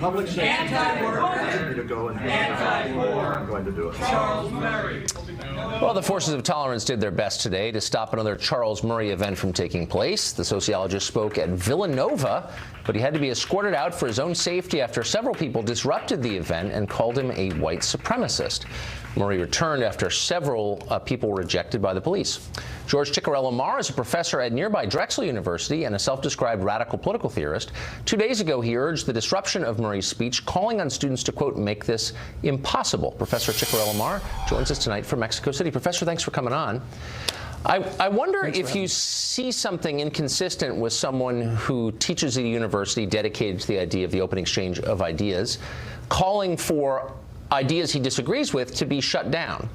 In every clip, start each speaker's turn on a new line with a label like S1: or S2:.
S1: public safety to go and I'm going to do it.
S2: Charles Murray.
S3: Well, the Forces of Tolerance did their best today to stop another Charles Murray event from taking place. The sociologist spoke at Villanova, but he had to be escorted out for his own safety after several people disrupted the event and called him a white supremacist. Murray returned after several people were ejected by the police. George Ciccariello-Maher is a professor at nearby Drexel University and a self-described radical political theorist. 2 days ago, he urged the disruption of Murray's speech, calling on students to, quote, make this impossible. Professor Ciccariello-Maher joins us tonight from Mexico City. Professor, thanks for coming on. I wonder if you see something inconsistent with someone who teaches at a university dedicated to the idea of the open exchange of ideas, calling for ideas he disagrees with to be shut down.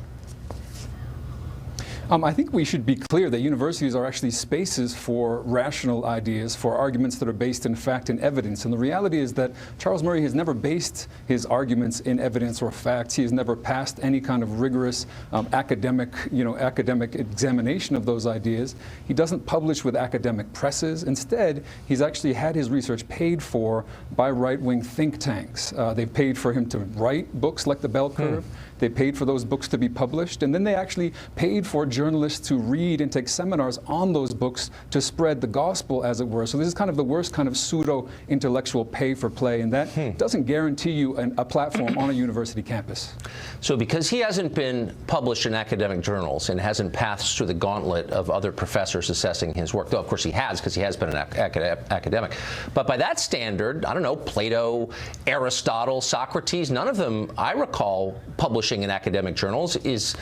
S4: I think we should be clear that universities are actually spaces for rational ideas, for arguments that are based in fact and evidence. And the reality is that Charles Murray has never based his arguments in evidence or facts. He has never passed any kind of rigorous academic examination of those ideas. He doesn't publish with academic presses. Instead, he's actually had his research paid for by right-wing think tanks. They've paid for him to write books like The Bell Curve. They paid for those books to be published, and then they actually paid for journalists to read and take seminars on those books to spread the gospel, as it were. So this is kind of the worst kind of pseudo-intellectual pay for play, and that doesn't guarantee you a platform on a university campus.
S3: So because he hasn't been published in academic journals and hasn't passed through the gauntlet of other professors assessing his work, though of course he has, because he has been an academic, but by that standard, I don't know, Plato, Aristotle, Socrates, none of them, I recall, published in academic journals. Is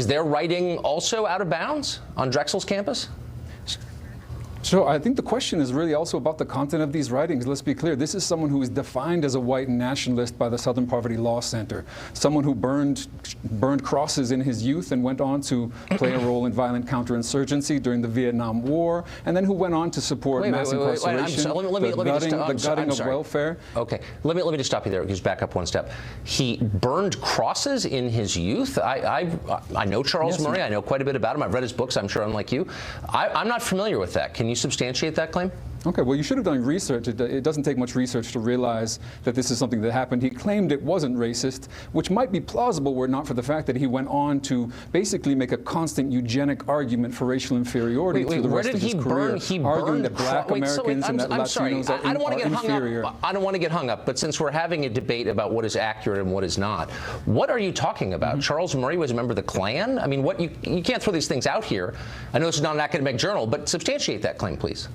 S3: their writing also out of bounds on Drexel's campus?
S4: So I think the question is really also about the content of these writings. Let's be clear. This is someone who is defined as a white nationalist by the Southern Poverty Law Center, someone who burned crosses in his youth and went on to play a role in violent counterinsurgency during the Vietnam War, and then who went on to support mass incarceration, the gutting of welfare.
S3: Okay, let me just stop you there. Just back up one step. He burned crosses in his youth. I know Charles Murray. I know quite a bit about him. I've read his books. I'm sure, unlike you, I'm not familiar with that. Can you substantiate that claim?
S4: Okay, well, you should have done research. It doesn't take much research to realize that this is something that happened. He claimed it wasn't racist, which might be plausible were it not for the fact that he went on to basically make a constant eugenic argument for racial inferiority through the rest of his career, arguing that black Americans and that Latinos are inferior.
S3: I don't want to get hung up, but since we're having a debate about what is accurate and what is not, what are you talking about? Charles Murray was a member of the Klan? I mean, you can't throw these things out here. I know this is not an academic journal, but substantiate that claim, please.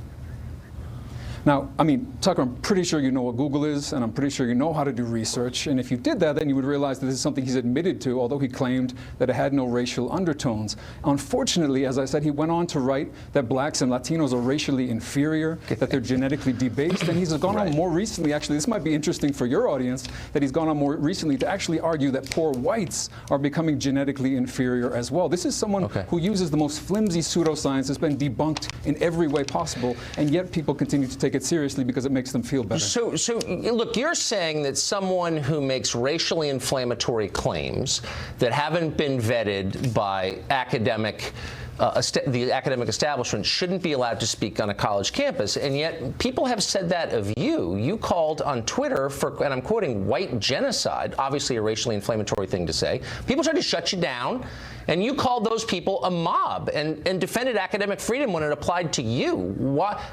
S4: Now, I mean, Tucker, I'm pretty sure you know what Google is, and I'm pretty sure you know how to do research. And if you did that, then you would realize that this is something he's admitted to, although he claimed that it had no racial undertones. Unfortunately, as I said, he went on to write that blacks and Latinos are racially inferior, that they're genetically debased. And he's gone on more recently, actually, this might be interesting for your audience, that he's gone on more recently to actually argue that poor whites are becoming genetically inferior as well. This is someone who uses the most flimsy pseudoscience that's been debunked in every way possible, and yet people continue to take it seriously because it makes them feel better. So
S3: look, you're saying that someone who makes racially inflammatory claims that haven't been vetted by the academic establishment shouldn't be allowed to speak on a college campus, and yet people have said that of you. You called on Twitter for, and I'm quoting, white genocide, obviously a racially inflammatory thing to say. People tried to shut you down, and you called those people a mob and defended academic freedom when it applied to you.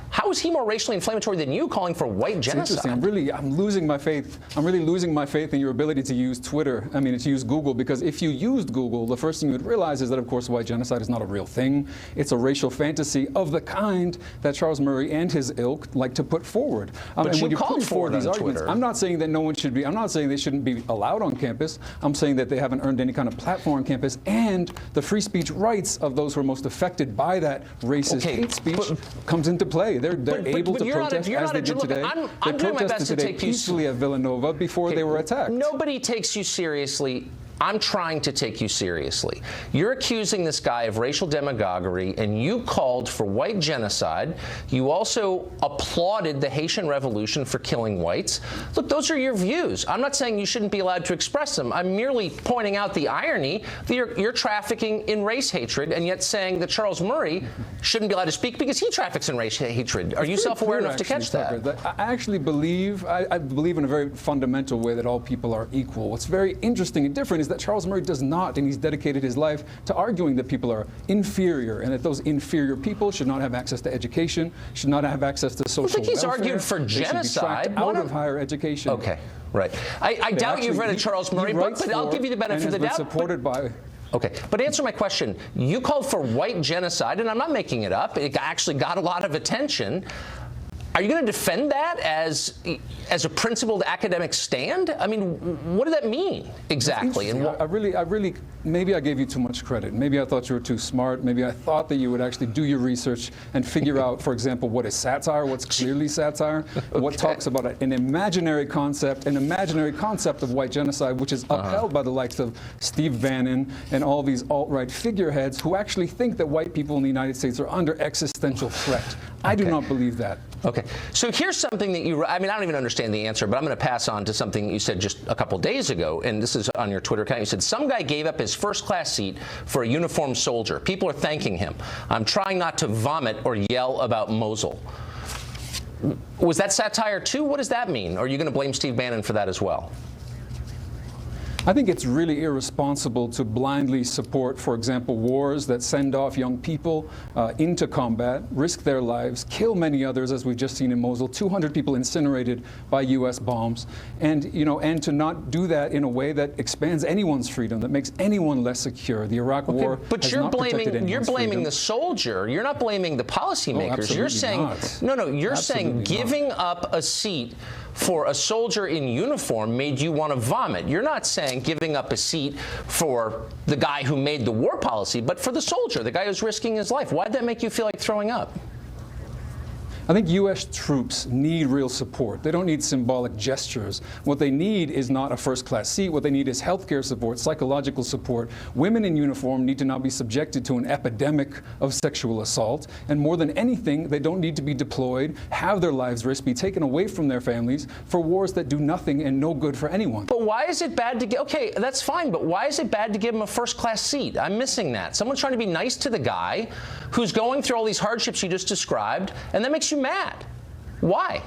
S3: How is he more racially inflammatory than you calling for white genocide?
S4: It's interesting. I'm losing my faith. I'm really losing my faith in your ability to use Twitter. I mean, to use Google, because if you used Google, the first thing you would realize is that, of course, white genocide is not a real thing. It's a racial fantasy of the kind that Charles Murray and his ilk like to put forward.
S3: But you called for these arguments.
S4: Twitter. I'm not saying that no one should be. I'm not saying they shouldn't be allowed on campus. I'm saying that they haven't earned any kind of platform on campus, and the free speech rights of those who are most affected by that racist hate speech comes into play. They're able to protest as they did today. They protested today peacefully at Villanova before they were attacked.
S3: Nobody takes you seriously I'm trying to take you seriously. You're accusing this guy of racial demagoguery, and you called for white genocide. You also applauded the Haitian Revolution for killing whites. Look, those are your views. I'm not saying you shouldn't be allowed to express them. I'm merely pointing out the irony that you're trafficking in race hatred, and yet saying that Charles Murray shouldn't be allowed to speak because he traffics in race hatred. Are you self-aware enough to catch that?
S4: I actually believe, I believe in a very fundamental way that all people are equal. What's very interesting and different is that Charles Murray does not, and he's dedicated his life to arguing that people are inferior and that those inferior people should not have access to education, should not have access to social welfare.
S3: I think he's argued for genocide.
S4: Should be tracked out of higher education.
S3: Okay, right. I doubt you've read a Charles Murray book, but I'll give you the benefit of the doubt.
S4: Supported by.
S3: Okay, but answer my question. You called for white genocide, and I'm not making it up. It actually got a lot of attention. Are you going to defend that as a principled academic stand? I mean, what does that mean exactly? And
S4: I really, maybe I gave you too much credit. Maybe I thought you were too smart. Maybe I thought that you would actually do your research and figure out, for example, what is satire, what's clearly satire, what talks about an imaginary concept of white genocide, which is upheld by the likes of Steve Bannon and all these alt-right figureheads who actually think that white people in the United States are under existential threat. I do not believe that.
S3: Okay, so here's something that I don't even understand the answer, but I'm going to pass on to something you said just a couple days ago, and this is on your Twitter account. You said, some guy gave up his first-class seat for a uniformed soldier. People are thanking him. I'm trying not to vomit or yell about Mosul. Was that satire too? What does that mean? Or are you going to blame Steve Bannon for that as well?
S4: I think it's really irresponsible to blindly support, for example, wars that send off young people into combat, risk their lives, kill many others, as we've just seen in Mosul, 200 people incinerated by U.S. bombs, and to not do that in a way that expands anyone's freedom, that makes anyone less secure. The Iraq War has not protected anyone's freedom.
S3: The soldier. You're not blaming the policymakers.
S4: Oh,
S3: you're saying You're saying giving up a seat for a soldier in uniform made you want to vomit. You're not saying giving up a seat for the guy who made the war policy, but for the soldier, the guy who's risking his life. Why'd that make you feel like throwing up?
S4: I think U.S. troops need real support. They don't need symbolic gestures. What they need is not a first-class seat. What they need is healthcare support, psychological support. Women in uniform need to not be subjected to an epidemic of sexual assault. And more than anything, they don't need to be deployed, have their lives risked, be taken away from their families for wars that do nothing and no good for anyone.
S3: But why is it bad to get, okay, that's fine, but why is it bad to give him a first-class seat? I'm missing that. Someone's trying to be nice to the guy who's going through all these hardships you just described, and that makes you mad. Why?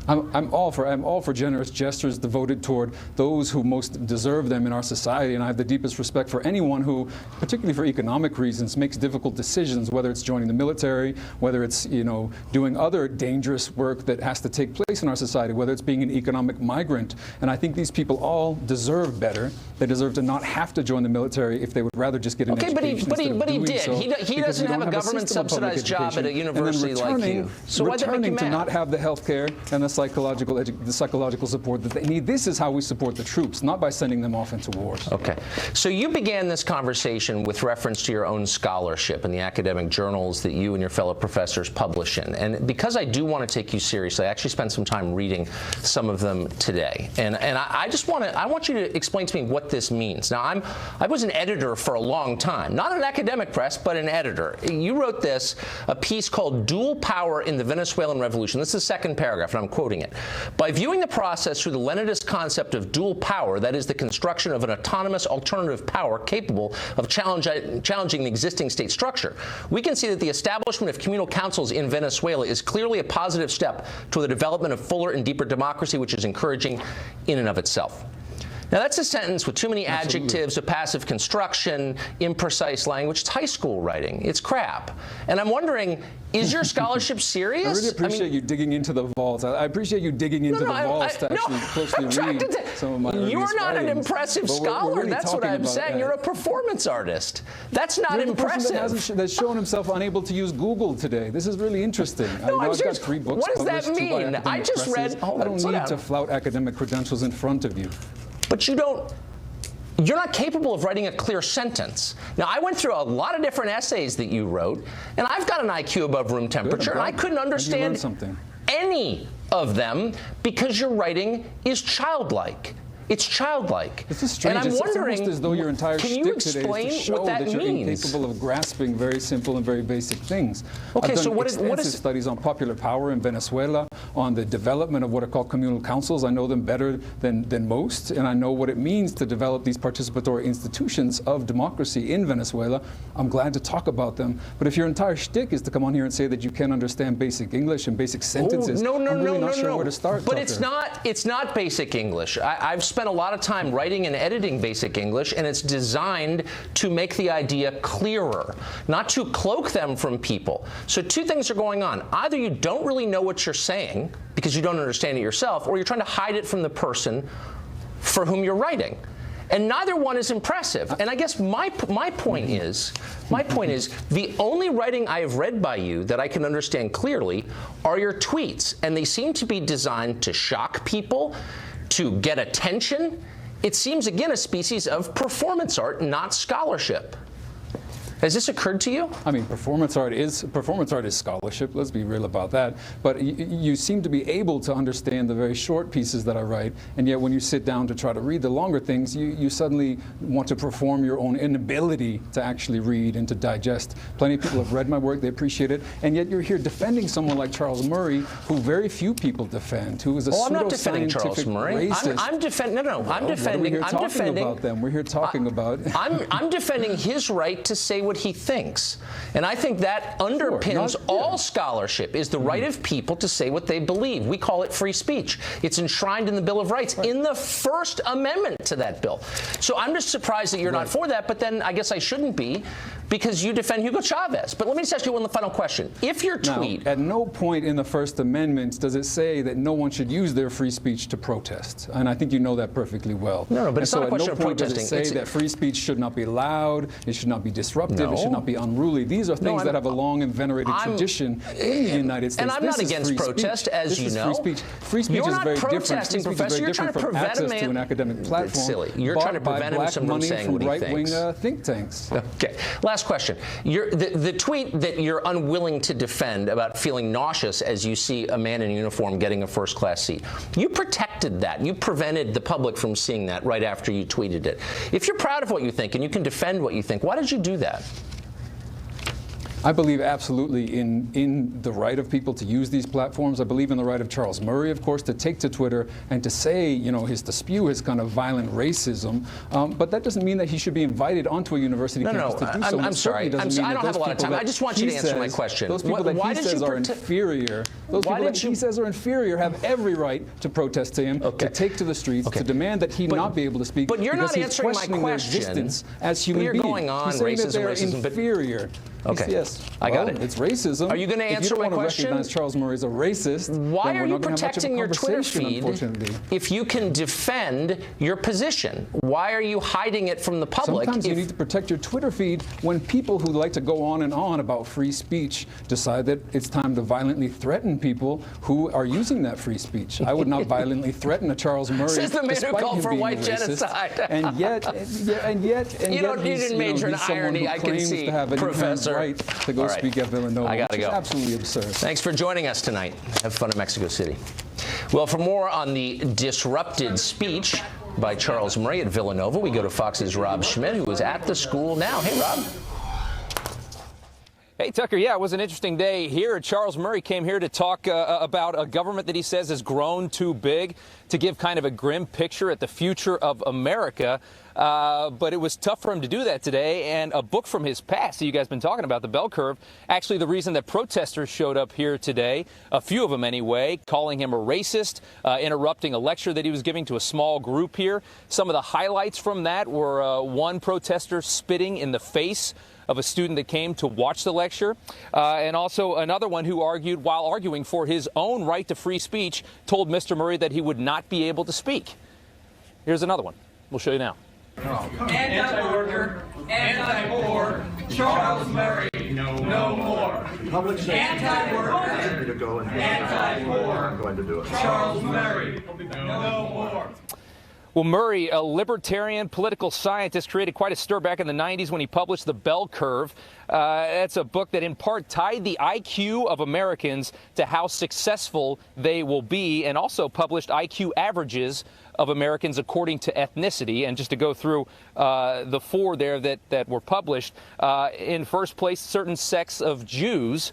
S4: I'm all for generous gestures devoted toward those who most deserve them in our society, and I have the deepest respect for anyone who, particularly for economic reasons, makes difficult decisions, whether it's joining the military, whether it's doing other dangerous work that has to take place in our society, whether it's being an economic migrant. And I think these people all deserve better. They deserve to not have to join the military if they would rather just get an education.
S3: But he did. He doesn't have a government-subsidized job at a university like you. So why that make you mad?
S4: To not have the health care and the psychological support that they need. This is how we support the troops, not by sending them off into wars.
S3: Okay. So you began this conversation with reference to your own scholarship and the academic journals that you and your fellow professors publish in. And because I do want to take you seriously, I actually spent some time reading some of them today. And I want you to explain to me what this means. Now, I was an editor for a long time, not an academic press, but an editor. You wrote a piece called Dual Power in the Venezuelan Revolution. This is the second paragraph, and I'm quoting it. By viewing the process through the Leninist concept of dual power, that is the construction of an autonomous alternative power capable of challenging the existing state structure, we can see that the establishment of communal councils in Venezuela is clearly a positive step toward the development of fuller and deeper democracy, which is encouraging in and of itself. Now, that's a sentence with too many adjectives, a passive construction, imprecise language. It's high school writing. It's crap. And I'm wondering, is your scholarship serious?
S4: I really appreciate you digging into the vaults. I appreciate you digging into the vaults to actually closely read some of my
S3: You're not an impressive scholar. Really that's what I'm saying. You're a performance artist. That's not impressive.
S4: That's shown himself unable to use Google today. This is really interesting. I've got 3 books
S3: what does that mean?
S4: I just read. I don't need to flout academic credentials in front of you.
S3: But you're not capable of writing a clear sentence. Now, I went through a lot of different essays that you wrote, and I've got an IQ above room temperature, and I couldn't understand any of them because your writing is childlike. It's childlike.
S4: This is strange.
S3: And I'm wondering,
S4: it's almost as though your entire
S3: can you
S4: shtick today
S3: explain
S4: is to show
S3: what that
S4: you're
S3: means?
S4: incapable of grasping very simple and very basic things.
S3: Okay,
S4: I've done
S3: so what
S4: extensive
S3: is
S4: studies on popular power in Venezuela, on the development of what are called communal councils. I know them better than most, and I know what it means to develop these participatory institutions of democracy in Venezuela. I'm glad to talk about them. But if your entire shtick is to come on here and say that you can't understand basic English and basic sentences, I'm really not sure where to start.
S3: But
S4: Tucker.
S3: it's not basic English. I've spent a lot of time writing and editing basic English, and it's designed to make the idea clearer, not to cloak them from people. So two things are going on. Either you don't really know what you're saying because you don't understand it yourself, or you're trying to hide it from the person for whom you're writing. And neither one is impressive. And I guess my point is the only writing I have read by you that I can understand clearly are your tweets, and they seem to be designed to shock people, to get attention. It seems, again, a species of performance art, not scholarship. Has this occurred to you?
S4: I mean, performance art is scholarship. Let's be real about that. But you seem to be able to understand the very short pieces that I write, and yet when you sit down to try to read the longer things, you suddenly want to perform your own inability to actually read and to digest. Plenty of people have read my work; they appreciate it, and yet you're here defending someone like Charles Murray, who very few people defend, who is a
S3: I'm not defending Charles Murray.
S4: Racist.
S3: I'm defending. No, I'm
S4: defending.
S3: I'm defending
S4: about them. We're here talking about.
S3: I'm defending his right to say what he thinks. And I think that underpins all scholarship, is the right of people to say what they believe. We call it free speech. It's enshrined in the Bill of Rights, in the First Amendment to that bill. So I'm just surprised that you're not for that, but then I guess I shouldn't be, because you defend Hugo Chavez. But let me just ask you one final question. If your tweet...
S4: Now, at no point in the First Amendment does it say that no one should use their free speech to protest. And I think you know that perfectly well.
S3: No, but it's not a question of protesting.
S4: Does it say that free speech should not be loud, it should not be disruptive, it should not be unruly. These are things that have a long and venerated tradition in the United States.
S3: And I'm not against protest, as you know.
S4: Free speech is very different.
S3: Free speech is very different from access
S4: to an academic platform.
S3: It's silly. You're trying to prevent him from saying what he thinks.
S4: Right-wing think tanks.
S3: Okay. Last question. The tweet that you're unwilling to defend about feeling nauseous as you see a man in uniform getting a first-class seat, you protected that. You prevented the public from seeing that right after you tweeted it. If you're proud of what you think and you can defend what you think, why did you do that?
S4: I believe absolutely in the right of people to use these platforms. I believe in the right of Charles Murray, of course, to take to Twitter and to say, you know, to spew his kind of violent racism. But that doesn't mean that he should be invited onto a university campus to do so.
S3: I'm sorry. I don't have a lot of time. I just want you to answer my question.
S4: Those people that he says are inferior, he says are inferior, have every right to protest to him, to take to the streets, to demand that he not be able to speak.
S3: But you're not answering my question.
S4: Their existence as human beings.
S3: You're going on
S4: He's saying
S3: racism,
S4: that they're
S3: racism,
S4: inferior.
S3: Okay.
S4: Yes.
S3: I got it.
S4: It's racism.
S3: Are you going to answer my question?
S4: If you don't want to recognize Charles Murray as a racist,
S3: why are you protecting your Twitter feed if you can defend your position? Why are you hiding it from the public?
S4: Sometimes you need to protect your Twitter feed when people who like to go on and on about free speech decide that it's time to violently threaten people who are using that free speech. I would not violently threaten a Charles Murray.
S3: Says the man who called for white genocide.
S4: And yet,
S3: you didn't major in irony. I can see, Professor.
S4: Right to go speak at Villanova.
S3: I gotta go.
S4: Absolutely absurd. Thanks
S3: for joining us tonight. Have fun in Mexico City. Well, for more on the disrupted speech by Charles Murray at Villanova, we go to Fox's Rob Schmidt, who is at the school now. Hey, Rob.
S2: Hey, Tucker, yeah, it was an interesting day here. Charles Murray came here to talk about a government that he says has grown too big, to give kind of a grim picture at the future of America. But it was tough for him to do that today. And a book from his past that you guys have been talking about, The Bell Curve, actually the reason that protesters showed up here today, a few of them anyway, calling him a racist, interrupting a lecture that he was giving to a small group here. Some of the highlights from that were one protester spitting in the face of a student that came to watch the lecture, and also another one who argued, while arguing for his own right to free speech, told Mr. Murray that he would not be able to speak. Here's another one. We'll show you now.
S5: Anti-worker, anti-poor, Charles Murray, no more.
S1: Public safety.
S5: Anti-worker,
S1: To go and
S5: anti-poor,
S1: I'm going to do it.
S5: Charles Murray, no more.
S2: Well, Murray, a libertarian political scientist, created quite a stir back in the 90s when he published The Bell Curve. That's a book that in part tied the IQ of Americans to how successful they will be, and also published IQ averages of Americans according to ethnicity. And just to go through the four there that were published, in first place, certain sects of Jews.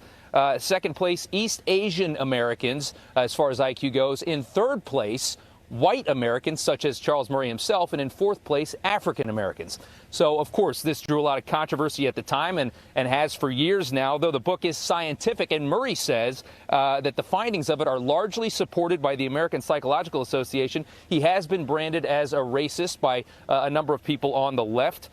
S2: Second place, East Asian Americans, as far as IQ goes. In third place, white Americans, such as Charles Murray himself, and in fourth place, African Americans. So, of course, this drew a lot of controversy at the time and has for years now, though the book is scientific. And Murray says that the findings of it are largely supported by the American Psychological Association. He has been branded as a racist by a number of people on the left.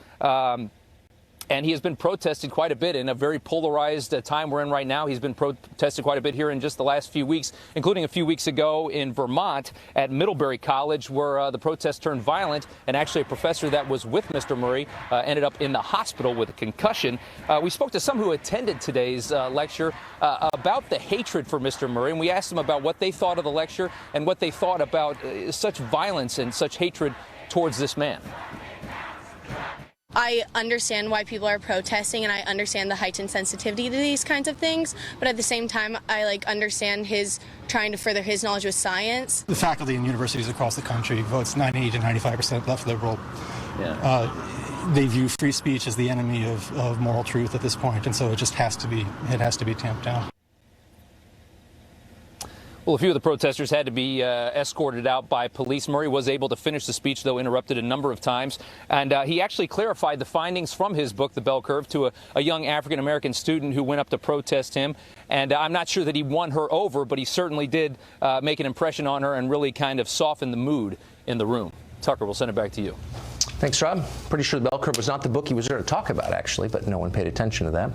S2: And he has been protested quite a bit in a very polarized time we're in right now. He's been protested quite a bit here in just the last few weeks, including a few weeks ago in Vermont at Middlebury College, where the protests turned violent. And actually a professor that was with Mr. Murray ended up in the hospital with a concussion. We spoke to some who attended today's lecture about the hatred for Mr. Murray. And we asked them about what they thought of the lecture and what they thought about such violence and such hatred towards this man.
S6: I understand why people are protesting, and I understand the heightened sensitivity to these kinds of things, but at the same time, I understand his trying to further his knowledge with science.
S7: The faculty in universities across the country votes 90 to 95% left liberal. Yeah. They view free speech as the enemy of moral truth at this point, and so it just has to be tamped down.
S2: Well, a few of the protesters had to be escorted out by police. Murray was able to finish the speech, though interrupted a number of times. And he actually clarified the findings from his book, The Bell Curve, to a young African-American student who went up to protest him. And I'm not sure that he won her over, but he certainly did make an impression on her and really kind of soften the mood in the room. Tucker, we'll send it back to you.
S3: Thanks, Rob. Pretty sure The Bell Curve was not the book he was there to talk about, actually, but no one paid attention to that.